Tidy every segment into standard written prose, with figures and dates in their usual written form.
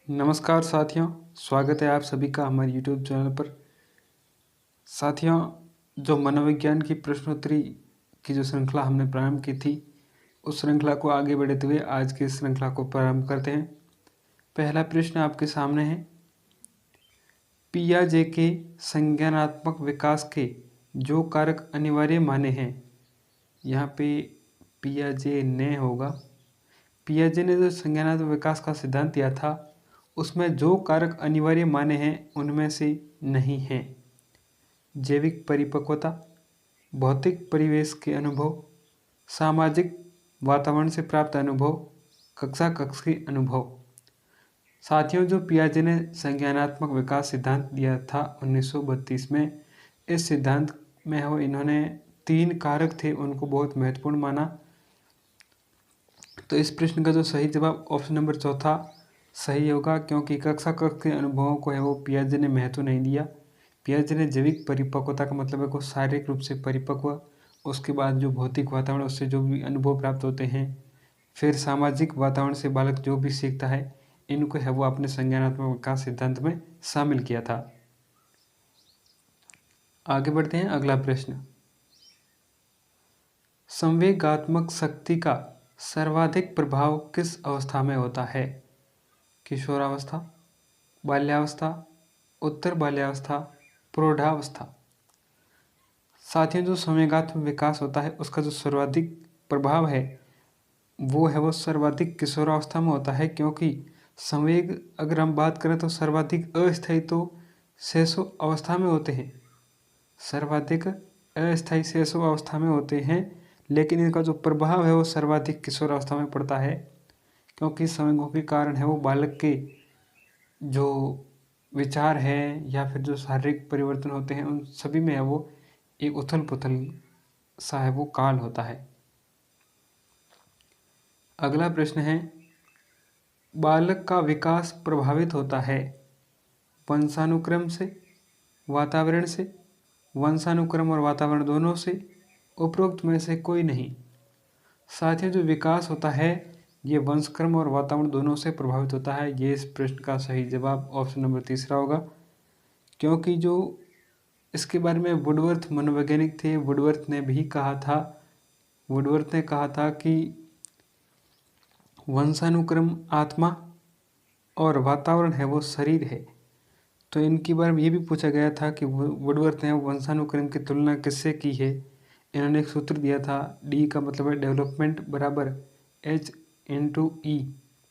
नमस्कार साथियों, स्वागत है आप सभी का हमारे YouTube चैनल पर। साथियों, जो मनोविज्ञान की प्रश्नोत्तरी की जो श्रृंखला हमने प्रारंभ की थी, उस श्रृंखला को आगे बढ़ाते हुए आज की श्रृंखला को प्रारंभ करते हैं। पहला प्रश्न आपके सामने है, पियाजे के संज्ञानात्मक विकास के जो कारक अनिवार्य माने हैं। यहाँ पे पियाजे ने होगा। पियाजे ने जो संज्ञानात्मक विकास का सिद्धांत दिया था, उसमें जो कारक अनिवार्य माने हैं उनमें से नहीं हैं। जैविक परिपक्वता, भौतिक परिवेश के अनुभव, सामाजिक वातावरण से प्राप्त अनुभव, कक्षा कक्ष के अनुभव। साथियों, जो पियाजे ने संज्ञानात्मक विकास सिद्धांत दिया था 1932 में, इस सिद्धांत में हो इन्होंने 3 कारक थे, उनको बहुत महत्वपूर्ण माना। तो इस प्रश्न का जो सही जवाब ऑप्शन नंबर चौथा सही होगा, क्योंकि कक्षा कक्ष के अनुभवों को है वो पियाजे ने महत्व नहीं दिया। पियाजे ने जैविक परिपक्वता का मतलब है को शारीरिक रूप से परिपक्व, उसके बाद जो भौतिक वातावरण उससे जो भी अनुभव प्राप्त होते हैं, फिर सामाजिक वातावरण से बालक जो भी सीखता है, इनको है वो अपने संज्ञानात्मक विकास सिद्धांत में शामिल किया था। आगे बढ़ते हैं, अगला प्रश्न, संवेगात्मक शक्ति का सर्वाधिक प्रभाव किस अवस्था में होता है? किशोरावस्था, बाल्यावस्था, उत्तर बाल्यावस्था, प्रौढ़ावस्था। साथियों, जो संवेगात्मक विकास होता है उसका जो सर्वाधिक प्रभाव है वो है वो सर्वाधिक किशोरावस्था में होता है, क्योंकि संवेग अगर हम बात करें तो सर्वाधिक अस्थायी तो शैशव अवस्था में होते हैं, सर्वाधिक अस्थायी शैशव अवस्था में होते हैं, लेकिन इनका जो प्रभाव है वो सर्वाधिक किशोरावस्था में पड़ता है, क्योंकि संवेगों के कारण है वो बालक के जो विचार है या फिर जो शारीरिक परिवर्तन होते हैं उन सभी में है वो एक उथल पुथल सा है वो काल होता है। अगला प्रश्न है, बालक का विकास प्रभावित होता है वंशानुक्रम से, वातावरण से, वंशानुक्रम और वातावरण दोनों से, उपरोक्त में से कोई नहीं। साथियों, जो विकास होता है ये वंशक्रम और वातावरण दोनों से प्रभावित होता है। ये इस प्रश्न का सही जवाब ऑप्शन नंबर तीसरा होगा, क्योंकि जो इसके बारे में वुडवर्थ मनोवैज्ञानिक थे, वुडवर्थ ने कहा था कि वंशानुक्रम आत्मा और वातावरण है वो शरीर है। तो इनके बारे में ये भी पूछा गया था कि वुडवर्थ ने वंशानुक्रम की तुलना किससे की है। इन्होंने एक सूत्र दिया था, डी का मतलब है डेवलपमेंट बराबर H/E।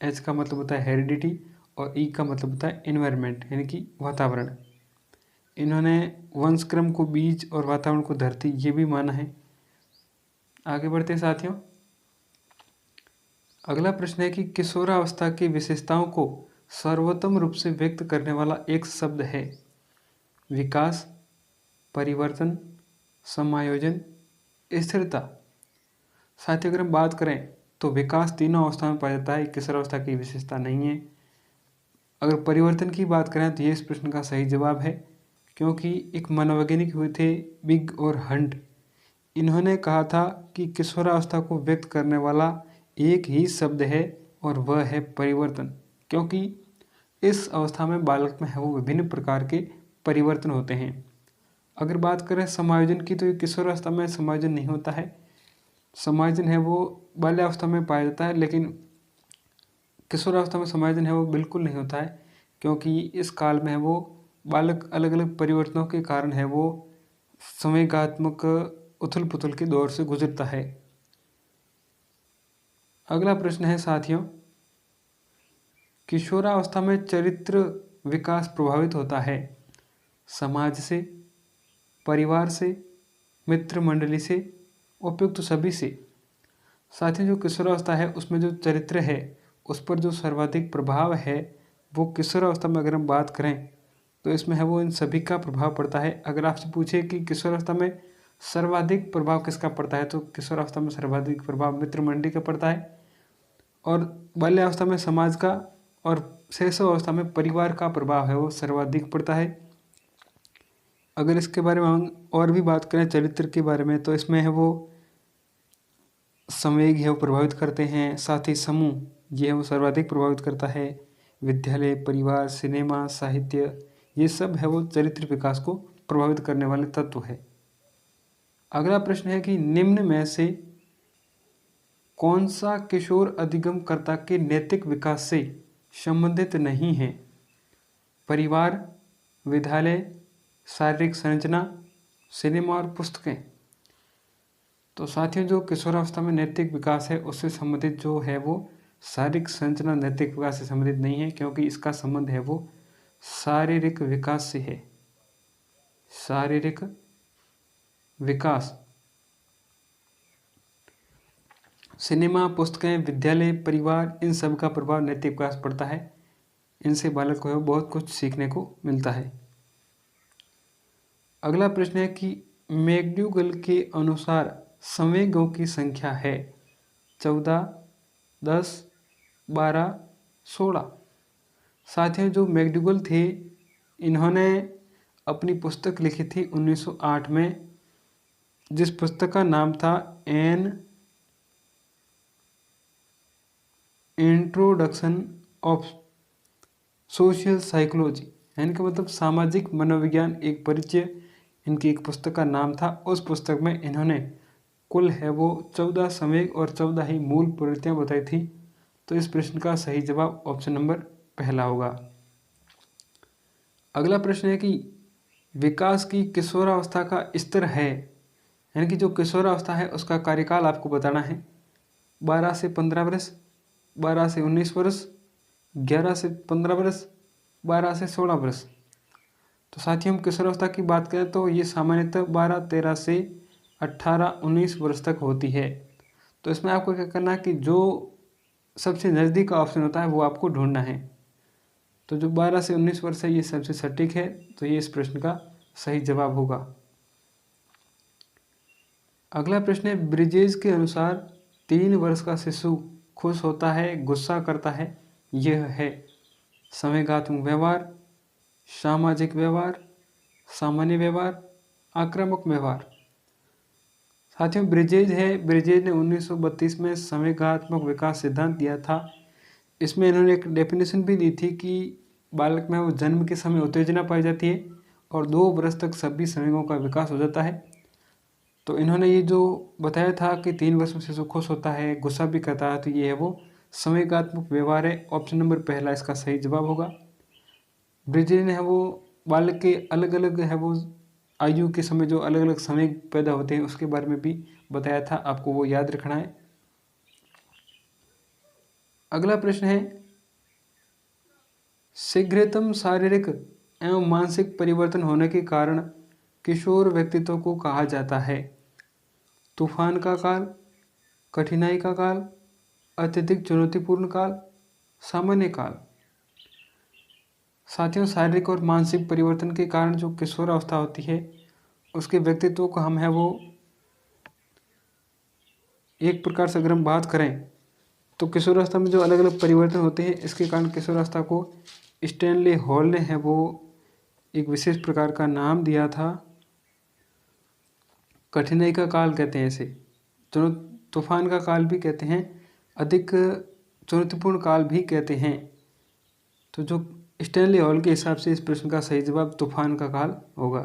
H का मतलब होता है हेरिडिटी और E का मतलब होता है इन्वायरमेंट, यानी कि वातावरण। इन्होंने वंशक्रम को बीज और वातावरण को धरती, ये भी माना है। आगे बढ़ते हैं साथियों, अगला प्रश्न है कि किशोरावस्था की विशेषताओं को सर्वोत्तम रूप से व्यक्त करने वाला एक शब्द है। विकास, परिवर्तन, समायोजन, स्थिरता। साथियों, अगर हम बात करें तो विकास तीनों अवस्था में पाया जाता है, किशोरावस्था की विशेषता नहीं है। अगर परिवर्तन की बात करें तो ये इस प्रश्न का सही जवाब है, क्योंकि एक मनोवैज्ञानिक हुए थे बिग और हंट, इन्होंने कहा था कि किशोरावस्था को व्यक्त करने वाला एक ही शब्द है और वह है परिवर्तन, क्योंकि इस अवस्था में बालक में है वो विभिन्न प्रकार के परिवर्तन होते हैं। अगर बात करें समायोजन की तो ये किशोरावस्था में समायोजन नहीं होता है, समायोजन है वो बाल्यावस्था में पाया जाता है, लेकिन किशोरावस्था में समायोजन है वो बिल्कुल नहीं होता है, क्योंकि इस काल में है वो बालक अलग अलग परिवर्तनों के कारण है वो संवेगात्मक उथल पुथल के दौर से गुजरता है। अगला प्रश्न है साथियों, किशोरावस्था में चरित्र विकास प्रभावित होता है समाज से, परिवार से, मित्र मंडली से, उपयुक्त सभी से। साथियों, जो किशोरावस्था है उसमें जो चरित्र है उस पर जो सर्वाधिक प्रभाव है वो किशोरावस्था में अगर हम बात करें तो इसमें है वो इन सभी का प्रभाव पड़ता है। अगर आपसे पूछे कि किशोरावस्था में सर्वाधिक प्रभाव किसका पड़ता है तो किशोरावस्था में सर्वाधिक प्रभाव मित्र मंडली का पड़ता है, और बाल्यावस्था में समाज का, और शैशव अवस्था में परिवार का प्रभाव है वो सर्वाधिक पड़ता है। अगर इसके बारे में हम और भी बात करें चरित्र के बारे में तो इसमें है वो संवेग है वो प्रभावित करते हैं, साथ ही समूह ये है वो सर्वाधिक प्रभावित करता है, विद्यालय, परिवार, सिनेमा, साहित्य, ये सब है वो चरित्र विकास को प्रभावित करने वाले तत्व है। अगला प्रश्न है कि निम्न में से कौन सा किशोर अधिगमकर्ता के नैतिक विकास से संबंधित नहीं है? परिवार, विद्यालय, शारीरिक संरचना, सिनेमा और पुस्तकें। तो साथियों, जो किशोरावस्था में नैतिक विकास है उससे संबंधित जो है वो शारीरिक संरचना नैतिक विकास से संबंधित नहीं है, क्योंकि इसका संबंध है वो शारीरिक विकास से है। शारीरिक विकास। सिनेमा, पुस्तकें, विद्यालय, परिवार, इन सब का प्रभाव नैतिक विकास पड़ता है। इनसे बालक को बहुत कुछ सीखने को मिलता है। अगला प्रश्न है कि मैक्ड्यूगल के अनुसार संवेगों की संख्या है 14, 10, 12, 16। साथियों, जो मैक्ड्यूगल थे इन्होंने अपनी पुस्तक लिखी थी 1908 में, जिस पुस्तक का नाम था an introduction of social psychology, यानी कि मतलब सामाजिक मनोविज्ञान एक परिचय, इनकी एक पुस्तक का नाम था। उस पुस्तक में इन्होंने कुल है वो 14 संवेग और 14 ही मूल प्रवृत्तियां बताई थी। तो इस प्रश्न का सही जवाब ऑप्शन नंबर पहला होगा। अगला प्रश्न है कि विकास की किशोरावस्था का स्तर है, यानी कि जो किशोरावस्था है उसका कार्यकाल आपको बताना है। 12 से 15 वर्ष, 12 से 19 वर्ष, 11 से 15 वर्ष, 12 से 16 वर्ष। तो साथियों, हम किशोरावस्था की बात करें तो ये सामान्यतः 12, 13 से 18, 19 वर्ष तक होती है। तो इसमें आपको क्या करना है कि जो सबसे नज़दीक का ऑप्शन होता है वो आपको ढूंढना है। तो जो 12 से 19 वर्ष है ये सबसे सटीक है, तो ये इस प्रश्न का सही जवाब होगा। अगला प्रश्न है, ब्रिजेज के अनुसार 3 वर्ष का शिशु खुश होता है, गुस्सा करता है, यह है संवेगात्मक व्यवहार, सामाजिक व्यवहार, सामान्य व्यवहार, आक्रामक व्यवहार। साथियों, ब्रिजेज ने 1932 में संवेगात्मक विकास सिद्धांत दिया था। इसमें इन्होंने एक डेफिनेशन भी दी थी कि बालक में वो जन्म के समय उत्तेजना पाई जाती है और 2 वर्ष तक सभी संवेगों का विकास हो जाता है। तो इन्होंने ये जो बताया था कि 3 वर्ष में शिशु खुश होता है, गुस्सा भी करता है, तो ये है वो संवेगात्मक व्यवहार है। ऑप्शन नंबर पहला इसका सही जवाब होगा। ब्रिजेज ने है वो बालक के अलग अलग है वो आयु के समय जो अलग अलग संवेग पैदा होते हैं उसके बारे में भी बताया था, आपको वो याद रखना है। अगला प्रश्न है, शीघ्रतम शारीरिक एवं मानसिक परिवर्तन होने के कारण किशोर व्यक्तित्व को कहा जाता है तूफान का काल, कठिनाई का काल, अत्यधिक चुनौतीपूर्ण काल, सामान्य काल। साथियों, शारीरिक और मानसिक परिवर्तन के कारण जो किशोरावस्था होती है उसके व्यक्तित्व को हम है वो एक प्रकार से अगर हम बात करें तो किशोरावस्था में जो अलग अलग परिवर्तन होते हैं इसके कारण किशोरावस्था को स्टैनली हॉल ने है वो एक विशेष प्रकार का नाम दिया था, कठिनाई का काल कहते हैं इसे, तूफान का काल भी कहते हैं, अधिक चुनौतीपूर्ण काल भी कहते हैं। तो जो स्टैनली हॉल के हिसाब से इस प्रश्न का सही जवाब तूफान का काल होगा।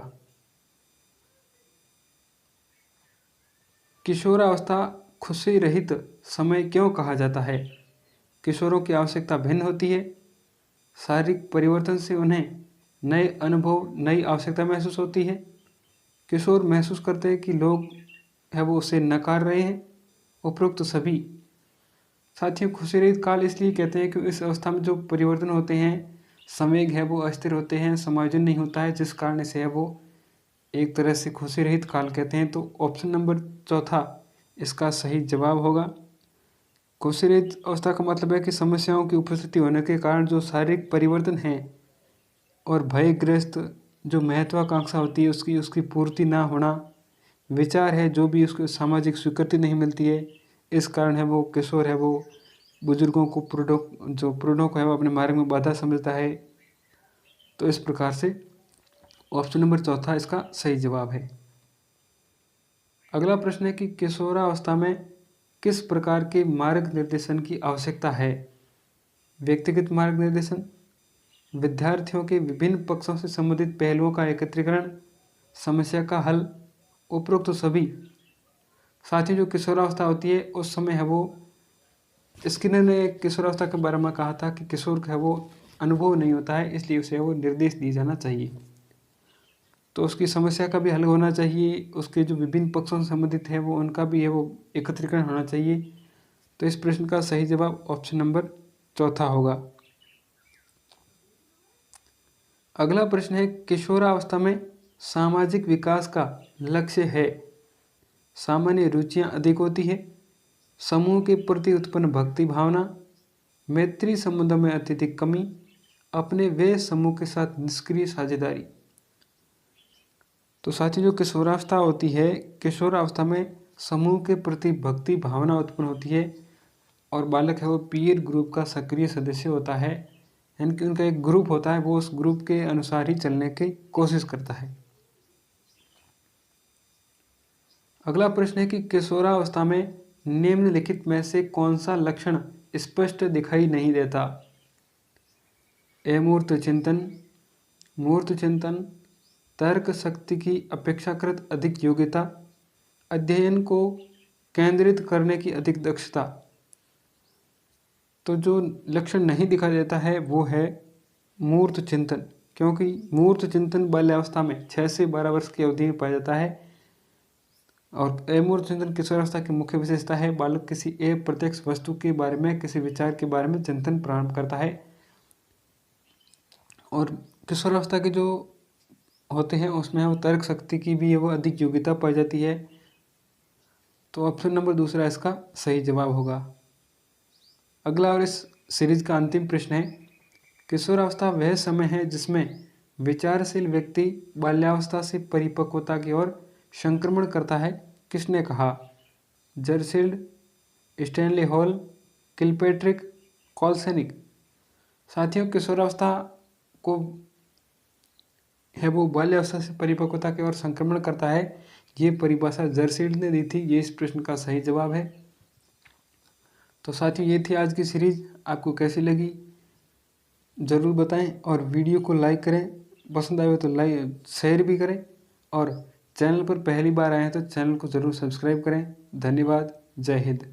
किशोरावस्था खुशी रहित समय क्यों कहा जाता है? किशोरों की आवश्यकता भिन्न होती है, शारीरिक परिवर्तन से उन्हें नए अनुभव, नई आवश्यकता महसूस होती है, किशोर महसूस करते हैं कि लोग है वो उसे नकार रहे हैं, उपरोक्त सभी। साथियों, खुशी रहित काल इसलिए कहते हैं कि इस अवस्था में जो परिवर्तन होते हैं, संवेग है वो अस्थिर होते हैं, समायोजन नहीं होता है, जिस कारण से है वो एक तरह से खुशी रहित काल कहते हैं। तो ऑप्शन नंबर चौथा इसका सही जवाब होगा। खुशी रहित अवस्था का मतलब है कि समस्याओं की उपस्थिति होने के कारण जो शारीरिक परिवर्तन है और भयग्रस्त जो महत्वाकांक्षा होती है उसकी पूर्ति ना होना, विचार है जो भी उसको सामाजिक स्वीकृति नहीं मिलती है, इस कारण है वो किशोर है वो बुजुर्गों को प्रौढ़ों को है वो अपने मार्ग में बाधा समझता है। तो इस प्रकार से ऑप्शन नंबर चौथा इसका सही जवाब है। अगला प्रश्न है कि किशोरावस्था में किस प्रकार के मार्ग निर्देशन की आवश्यकता है? व्यक्तिगत मार्गनिर्देशन, विद्यार्थियों के विभिन्न पक्षों से संबंधित पहलुओं का एकत्रीकरण, समस्या का हल, उपरोक्त तो सभी। साथ ही जो किशोरावस्था होती है उस समय है वो, स्किनर ने किशोरावस्था के बारे में कहा था कि किशोर का है वो अनुभव नहीं होता है, इसलिए उसे वो निर्देश दिया जाना चाहिए। तो उसकी समस्या का भी हल होना चाहिए, उसके जो विभिन्न पक्षों से संबंधित है वो उनका भी है वो एकत्रीकरण होना चाहिए। तो इस प्रश्न का सही जवाब ऑप्शन नंबर चौथा होगा। अगला प्रश्न है, किशोरावस्था में सामाजिक विकास का लक्ष्य है। सामान्य रुचियां अधिक होती है, समूह के प्रति उत्पन्न भक्ति भावना, मैत्री संबंधों में अत्यधिक कमी, अपने वे समूह के साथ निष्क्रिय साझेदारी। तो साथी जो किशोरावस्था होती है, किशोरावस्था में समूह के प्रति भक्ति भावना उत्पन्न होती है और बालक है वो पीयर ग्रुप का सक्रिय सदस्य होता है, यानी कि उनका एक ग्रुप होता है, वो उस ग्रुप के अनुसार ही चलने की कोशिश करता है। अगला प्रश्न है कि किशोरावस्था में निम्नलिखित में से कौन सा लक्षण स्पष्ट दिखाई नहीं देता। अमूर्त चिंतन, मूर्त चिंतन, तर्क शक्ति की अपेक्षाकृत अधिक योग्यता, अध्ययन को केंद्रित करने की अधिक दक्षता। तो जो लक्षण नहीं दिखाई देता है वो है मूर्त चिंतन, क्योंकि मूर्त चिंतन बाल्यावस्था में 6 से 12 वर्ष की अवधि में पाया जाता है। और अमूर्त चिंतन किशोरावस्था की मुख्य विशेषता है, बालक किसी अप्रत्यक्ष वस्तु के बारे में, किसी विचार के बारे में चिंतन प्रारंभ करता है। और किशोरावस्था के जो होते हैं उसमें वो तर्क शक्ति की भी वो अधिक योग्यता पाई जाती है। तो ऑप्शन नंबर दूसरा इसका सही जवाब होगा। अगला और इस सीरीज का अंतिम प्रश्न है, किशोरावस्था वह समय है जिसमें विचारशील व्यक्ति बाल्यावस्था से परिपक्वता की ओर संक्रमण करता है। किसने कहा? जर्सिल्ड, स्टैनली हॉल, किलपेट्रिक, कॉल्सेनिक। साथियों, किशोरावस्था को है वो बाल्यावस्था से परिपक्वता की ओर संक्रमण करता है, ये परिभाषा जर्सिल्ड ने दी थी। ये इस प्रश्न का सही जवाब है। तो साथियों, ये थी आज की सीरीज। आपको कैसी लगी ज़रूर बताएं और वीडियो को लाइक करें, पसंद आए तो लाइक शेयर भी करें, और चैनल पर पहली बार आए हैं तो चैनल को ज़रूर सब्सक्राइब करें। धन्यवाद। जय हिंद।